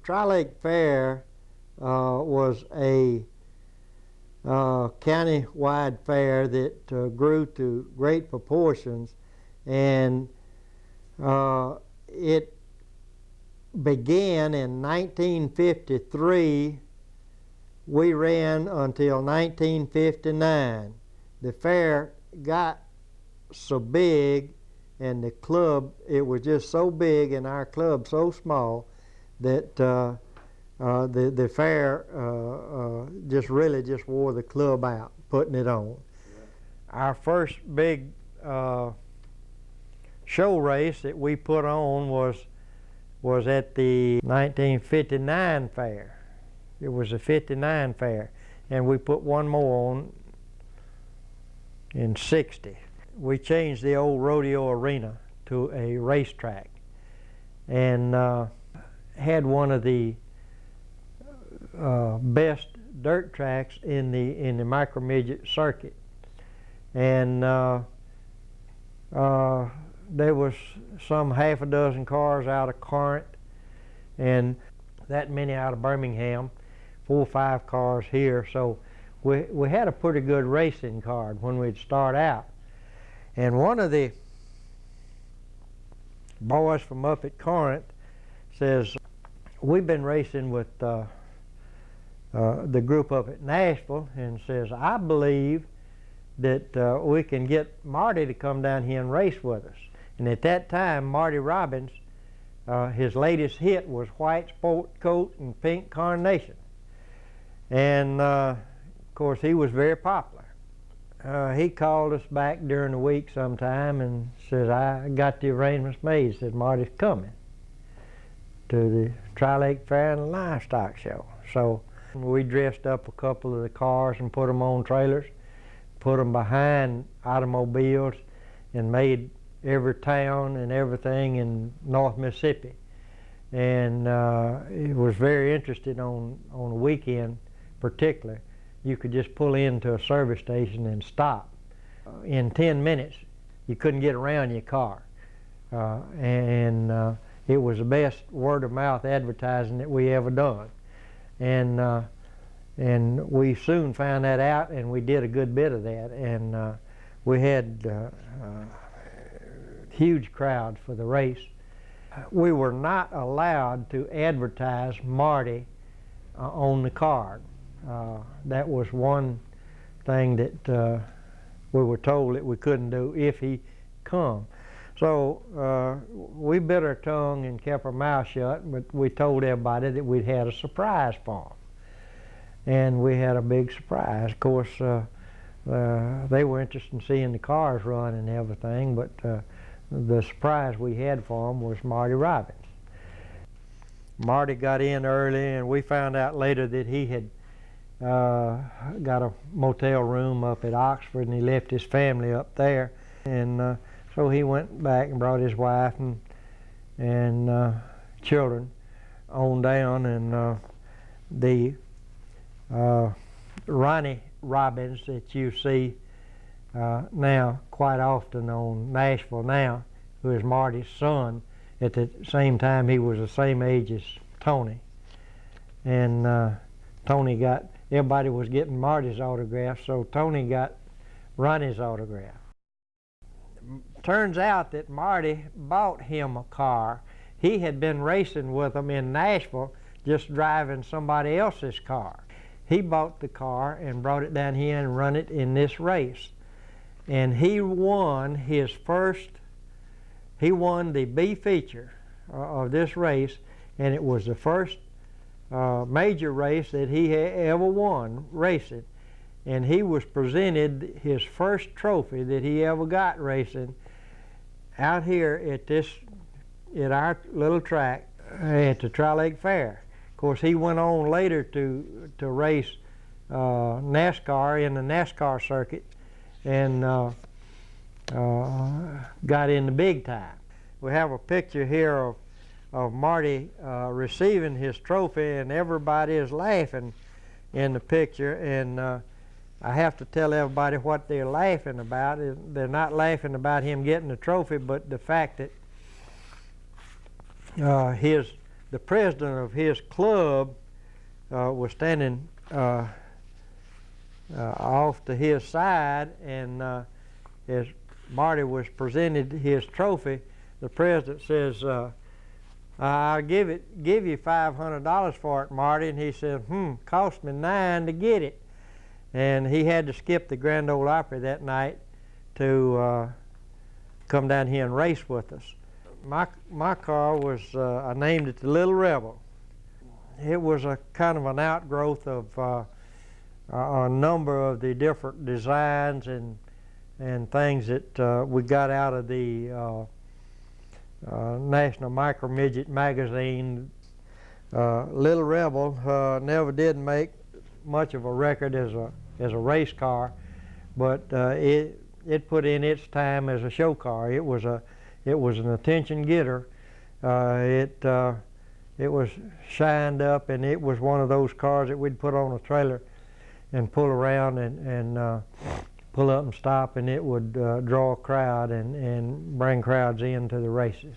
Tri-Lake Fair was a county-wide fair that grew to great proportions, and it began in 1953. We ran until 1959. The fair got so big, and the club, it was just so big and our club so small that the fair just really just wore the club out putting it on. Yeah. Our first big show race that we put on was at the 1959 fair. It was a 59 fair, and we put one more on in 60. We changed the old rodeo arena to a racetrack, and had one of the best dirt tracks in the micro midget circuit. And there was some half a dozen cars out of Corinth, and that many out of Birmingham, 4 or 5 cars here. So we had a pretty good racing card when we'd start out. And one of the boys from up at Corinth says, we've been racing with the group up at Nashville, and says, I believe that we can get Marty to come down here and race with us. And at that time, Marty Robbins, his latest hit was White Sport Coat and Pink Carnation. And of course, he was very popular. He called us back during the week sometime and says, I got the arrangements made. He said, Marty's coming to the Tri-Lake Fair and the Livestock Show. So we dressed up a couple of the cars and put them on trailers, put them behind automobiles, and made every town and everything in North Mississippi. And it was very interesting on the weekend particularly. You could just pull into a service station and stop. In 10 minutes, you couldn't get around your car. It was the best word-of-mouth advertising that we ever done. And we soon found that out, and we did a good bit of that. And we had huge crowds for the race. We were not allowed to advertise Marty on the card. That was one thing that we were told that we couldn't do if he come. So we bit our tongue and kept our mouth shut, but we told everybody that we'd had a surprise for them. And we had a big surprise. Of course, they were interested in seeing the cars run and everything, but the surprise we had for them was Marty Robbins. Marty got in early, and we found out later that he had got a motel room up at Oxford, and he left his family up there. And so he went back and brought his wife and children on down, and the Ronnie Robbins that you see now quite often on Nashville now, who is Marty's son. At the same time, he was the same age as Tony. And Tony got, everybody was getting Marty's autograph, so Tony got Ronnie's autograph. Turns out that Marty bought him a car. He had been racing with him in Nashville, just driving somebody else's car. He bought the car and brought it down here and run it in this race. And he won his first, he won the B feature of this race, and it was the first major race that he ever won racing. And he was presented his first trophy that he ever got racing out here at our little track at the Tri-Lake Fair. Of course, he went on later to race NASCAR in the NASCAR circuit, and got in the big time. We have a picture here of Marty receiving his trophy, and everybody is laughing in the picture. And I have to tell everybody what they're laughing about. They're not laughing about him getting the trophy, but the fact that his the president of his club was standing off to his side, and as Marty was presented his trophy, the president says, "I'll give you $500 for it, Marty." And he said, "Cost me $9 to get it." And he had to skip the Grand Ole Opry that night to come down here and race with us. My car was, I named it the Little Rebel. It was a kind of an outgrowth of a number of the different designs and things that we got out of the National Micro Midget magazine. Little Rebel never did make much of a record as a race car, but it put in its time as a show car. It was an attention getter. It was shined up, and it was one of those cars that we'd put on a trailer and pull around and pull up and stop, and it would draw a crowd and bring crowds into the races.